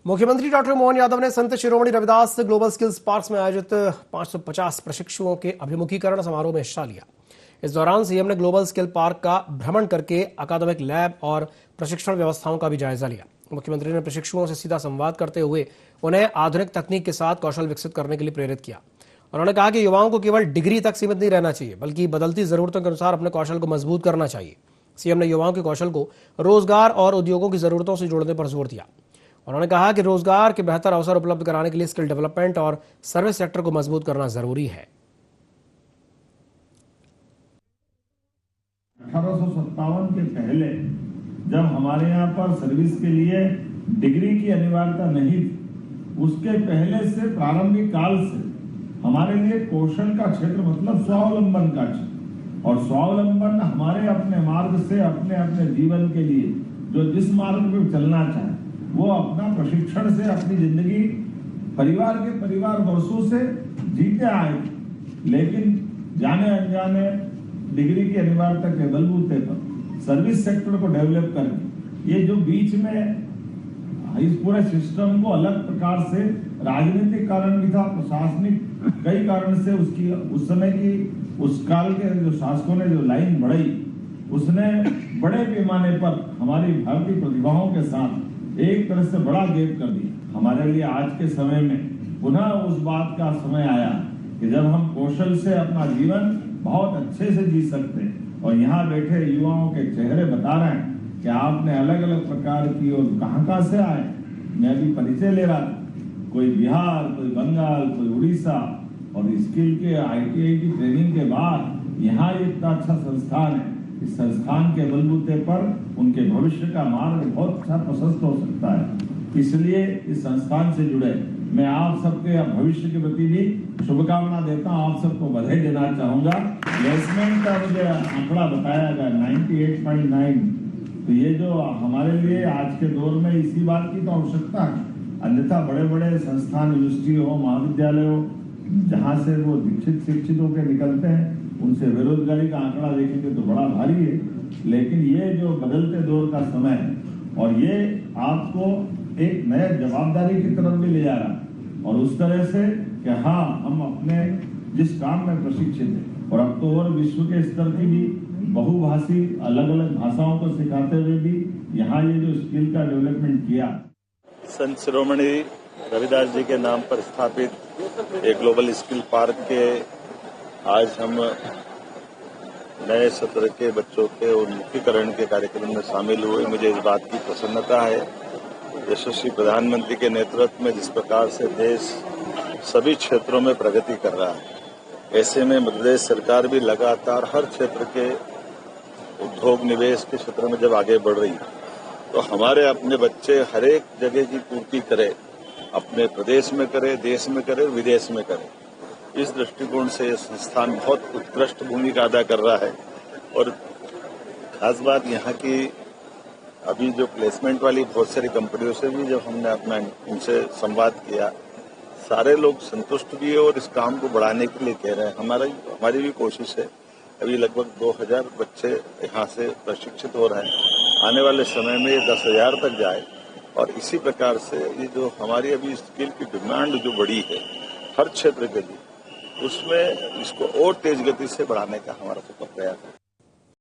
मुख्यमंत्री डॉक्टर मोहन यादव ने Sant Shiromani Ravidas global skills park में आयोजित 550 प्रशिक्षुओं के अभिमुखीकरण समारोह में हिस्सा लिया। इस दौरान सीएम ने ग्लोबल स्किल पार्क का भ्रमण करके अकादमिक लैब और प्रशिक्षण व्यवस्थाओं का भी जायजा लिया। मुख्यमंत्री ने प्रशिक्षुओं से सीधा संवाद करते हुए उन्हें आधुनिक तकनीक के साथ कौशल विकसित करने के लिए प्रेरित किया। उन्होंने कहा कि युवाओं को केवल डिग्री तक सीमित नहीं रहना चाहिए, बल्कि बदलती जरूरतों के अनुसार अपने कौशल को मजबूत करना चाहिए। सीएम ने युवाओं के कौशल को रोजगार और उद्योगों की जरूरतों से जोड़ने पर जोर दिया। उन्होंने कहा कि रोजगार के बेहतर अवसर उपलब्ध कराने के लिए स्किल डेवलपमेंट और सर्विस सेक्टर को मजबूत करना जरूरी है। 1857 के पहले जब हमारे यहाँ पर सर्विस के लिए डिग्री की अनिवार्यता नहीं थी, उसके पहले से प्रारंभिक काल से हमारे लिए कौशल का क्षेत्र मतलब स्वावलंबन का क्षेत्र, और स्वावलंबन हमारे अपने मार्ग से अपने अपने जीवन के लिए जो जिस मार्ग में चलना चाहे वो अपना प्रशिक्षण से अपनी जिंदगी परिवार वर्षों से जीते आए, लेकिन जाने अनजाने डिग्री की अनिवार्यता के बलबूते पर सर्विस सेक्टर को डेवलप करके ये जो बीच में इस पूरे सिस्टम को अलग प्रकार से राजनीतिक कारण भी था, प्रशासनिक कई कारण से उसकी उस समय की उस काल के जो शासकों ने जो लाइन बढ़ाई, उसने बड़े पैमाने पर हमारी भारतीय प्रतिभाओं के साथ एक तरह से बड़ा गैप कर दिया। हमारे लिए आज के समय में पुनः उस बात का समय आया कि जब हम कौशल से अपना जीवन बहुत अच्छे से जी सकते हैं। और यहाँ बैठे युवाओं के चेहरे बता रहे हैं कि आपने अलग अलग प्रकार की और कहाँ से आए। मैं अभी परिचय ले रहा था, कोई बिहार, कोई बंगाल, कोई उड़ीसा, और स्किल के ITI की ट्रेनिंग के बाद यहाँ इतना अच्छा संस्थान है। इस संस्थान के बलबूते पर उनके भविष्य का मार्ग बहुत अच्छा प्रशस्त हो सकता है। इसलिए इस संस्थान से जुड़े मैं आप सबके भविष्य के प्रति भी शुभकामना देता हूं, आप सबको बधाई देना चाहूंगा। प्लेसमेंट का मुझे आंकड़ा बताया गया 98.9, तो ये जो हमारे लिए आज के दौर में इसी बात की तो आवश्यकता है। अन्यथा बड़े बड़े संस्थान, यूनिवर्सिटी हो, महाविद्यालय हो, जहाँ से वो दीक्षित शिक्षित होकर निकलते हैं, उनसे बेरोजगारी का आंकड़ा देखेंगे तो बड़ा भारी है। लेकिन ये जो बदलते दौर का समय है और ये आपको एक नए जवाबदारी की तरफ भी ले जा रहा है, और उस तरह से कि हाँ, हम अपने जिस काम में प्रशिक्षित हैं, और अब तो और विश्व के स्तर की भी बहुभाषी अलग अलग भाषाओं को सिखाते हुए भी यहाँ ये जो स्किल का डेवलपमेंट किया। संत शिरोमणि रविदास जी के नाम पर स्थापित एक ग्लोबल स्किल पार्क के आज हम नए सत्र के बच्चों के उन्मुखीकरण के कार्यक्रम में शामिल हुए। मुझे इस बात की प्रसन्नता है, यशस्वी प्रधानमंत्री के नेतृत्व में जिस प्रकार से देश सभी क्षेत्रों में प्रगति कर रहा है, ऐसे में मध्य प्रदेश सरकार भी लगातार हर क्षेत्र के उद्योग निवेश के क्षेत्र में जब आगे बढ़ रही है, तो हमारे अपने बच्चे हर एक जगह की पूर्ति करें, अपने प्रदेश में करें, देश में करें, विदेश में करें। इस दृष्टिकोण से संस्थान बहुत उत्कृष्ट भूमिका अदा कर रहा है। और खास बात यहाँ की अभी जो प्लेसमेंट वाली बहुत सारी कंपनियों से भी जब हमने अपना उनसे संवाद किया, सारे लोग संतुष्ट भी है और इस काम को बढ़ाने के लिए कह रहे हैं। हमारी भी कोशिश है, अभी लगभग 2000 बच्चे यहाँ से प्रशिक्षित हो रहे हैं, आने वाले समय में ये 10,000 तक जाए। और इसी प्रकार से ये जो हमारी अभी स्किल की डिमांड जो बढ़ी है हर क्षेत्र के लिए, उसमें इसको और तेज गति से बढ़ाने का हमारा प्रयास है।